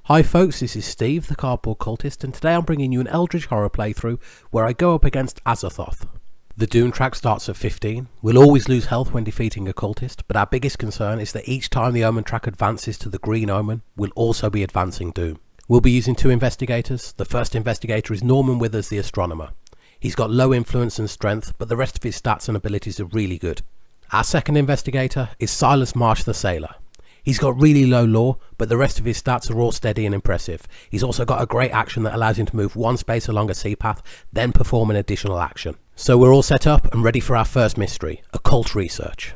Hi folks, this is Steve, the Cardboard Cultist, and today I'm bringing you an Eldritch Horror playthrough where I go up against Azathoth. The Doom track starts at 15. We'll always lose health when defeating a Cultist, but our biggest concern is that each time the Omen track advances to the green Omen, we'll also be advancing Doom. We'll be using two investigators. The first investigator is Norman Withers the Astronomer. He's got low influence and strength, but the rest of his stats and abilities are really good. Our second investigator is Silas Marsh the Sailor. He's got really low lore, but the rest of his stats are all steady and impressive. He's also got a great action that allows him to move one space along a sea path, then perform an additional action. So we're all set up and ready for our first mystery, occult research.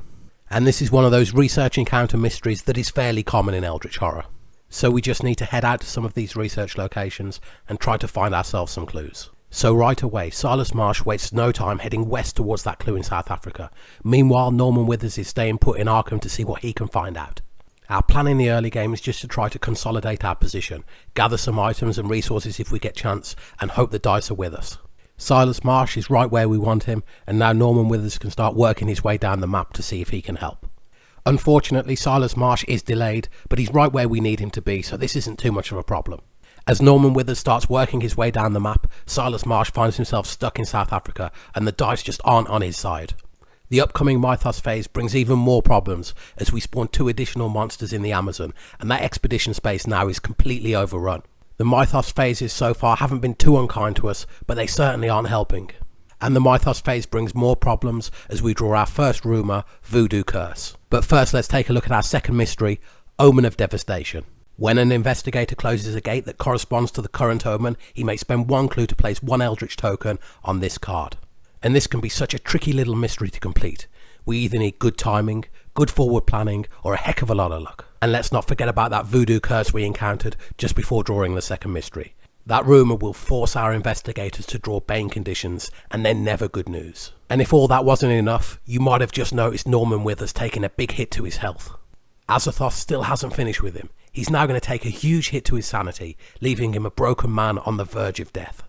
And this is one of those research encounter mysteries that is fairly common in Eldritch Horror. So we just need to head out to some of these research locations and try to find ourselves some clues. So right away, Silas Marsh wastes no time heading west towards that clue in South Africa. Meanwhile, Norman Withers is staying put in Arkham to see what he can find out. Our plan in the early game is just to try to consolidate our position, gather some items and resources if we get chance, and hope the dice are with us. Silas Marsh is right where we want him, and now Norman Withers can start working his way down the map to see if he can help. Unfortunately, Silas Marsh is delayed, but he's right where we need him to be, so this isn't too much of a problem. As Norman Withers starts working his way down the map, Silas Marsh finds himself stuck in South Africa, and the dice just aren't on his side. The upcoming Mythos phase brings even more problems as we spawn 2 additional monsters in the Amazon, and that expedition space now is completely overrun. The Mythos phases so far haven't been too unkind to us, but they certainly aren't helping. And the Mythos phase brings more problems as we draw our first rumour, Voodoo Curse. But first let's take a look at our second mystery, Omen of Devastation. When an investigator closes a gate that corresponds to the current Omen, he may spend 1 clue to place 1 Eldritch token on this card. And this can be such a tricky little mystery to complete. We either need good timing, good forward planning, or a heck of a lot of luck. And let's not forget about that voodoo curse we encountered just before drawing the second mystery. That rumour will force our investigators to draw Bane conditions, and then never good news. And if all that wasn't enough, you might have just noticed Norman Withers taking a big hit to his health. Azathoth still hasn't finished with him. He's now going to take a huge hit to his sanity, leaving him a broken man on the verge of death.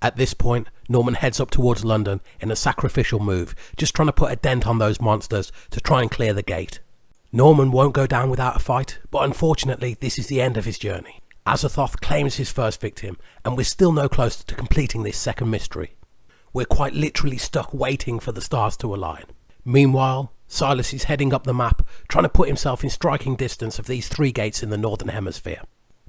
At this point, Norman heads up towards London in a sacrificial move, just trying to put a dent on those monsters to try and clear the gate. Norman won't go down without a fight, but unfortunately this is the end of his journey. Azathoth claims his first victim, and we're still no closer to completing this second mystery. We're quite literally stuck waiting for the stars to align. Meanwhile, Silas is heading up the map, trying to put himself in striking distance of these 3 gates in the Northern Hemisphere.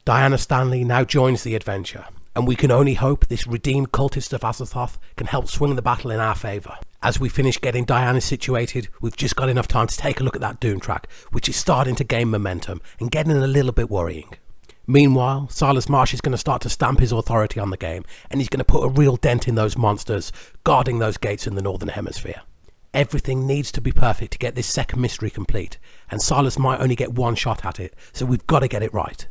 Diana Stanley now joins the adventure, and we can only hope this redeemed cultist of Azathoth can help swing the battle in our favour. As we finish getting Diana situated, we've just got enough time to take a look at that Doom track, which is starting to gain momentum and getting a little bit worrying. Meanwhile, Silas Marsh is going to start to stamp his authority on the game, and he's going to put a real dent in those monsters guarding those gates in the Northern Hemisphere. Everything needs to be perfect to get this second mystery complete, and Silas might only get 1 shot at it, so we've got to get it right.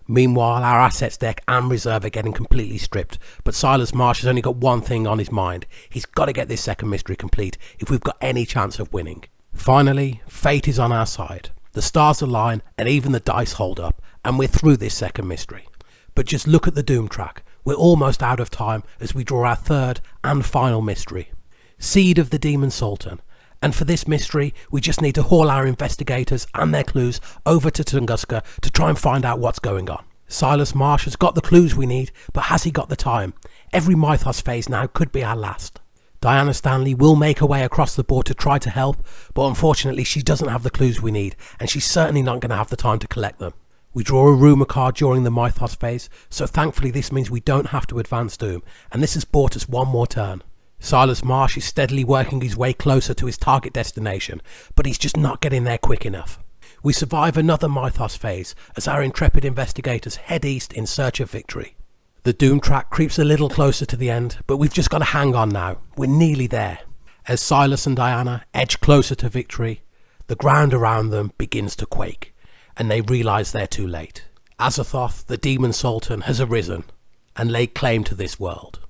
Meanwhile, our assets deck and reserve are getting completely stripped, but Silas Marsh has only got one thing on his mind. He's got to get this second mystery complete if we've got any chance of winning. Finally, fate is on our side. The stars align and even the dice hold up, and we're through this second mystery. But just look at the Doom track. We're almost out of time as we draw our third and final mystery. Seed of the Demon Sultan. And for this mystery, we just need to haul our investigators and their clues over to Tunguska to try and find out what's going on. Silas Marsh has got the clues we need, but has he got the time? Every Mythos phase now could be our last. Diana Stanley will make her way across the board to try to help, but unfortunately she doesn't have the clues we need, and she's certainly not going to have the time to collect them. We draw a rumour card during the Mythos phase, so thankfully this means we don't have to advance Doom, and this has bought us 1 more turn. Silas Marsh is steadily working his way closer to his target destination, but he's just not getting there quick enough. We survive another Mythos phase as our intrepid investigators head east in search of victory. The Doom track creeps a little closer to the end, but we've just got to hang on now. We're nearly there. As Silas and Diana edge closer to victory, the ground around them begins to quake, and they realise they're too late. Azathoth, the Demon Sultan, has arisen and laid claim to this world.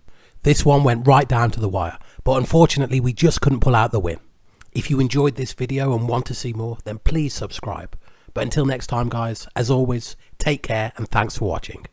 This one went right down to the wire, but unfortunately we just couldn't pull out the win. If you enjoyed this video and want to see more, then please subscribe. But until next time guys, as always, take care and thanks for watching.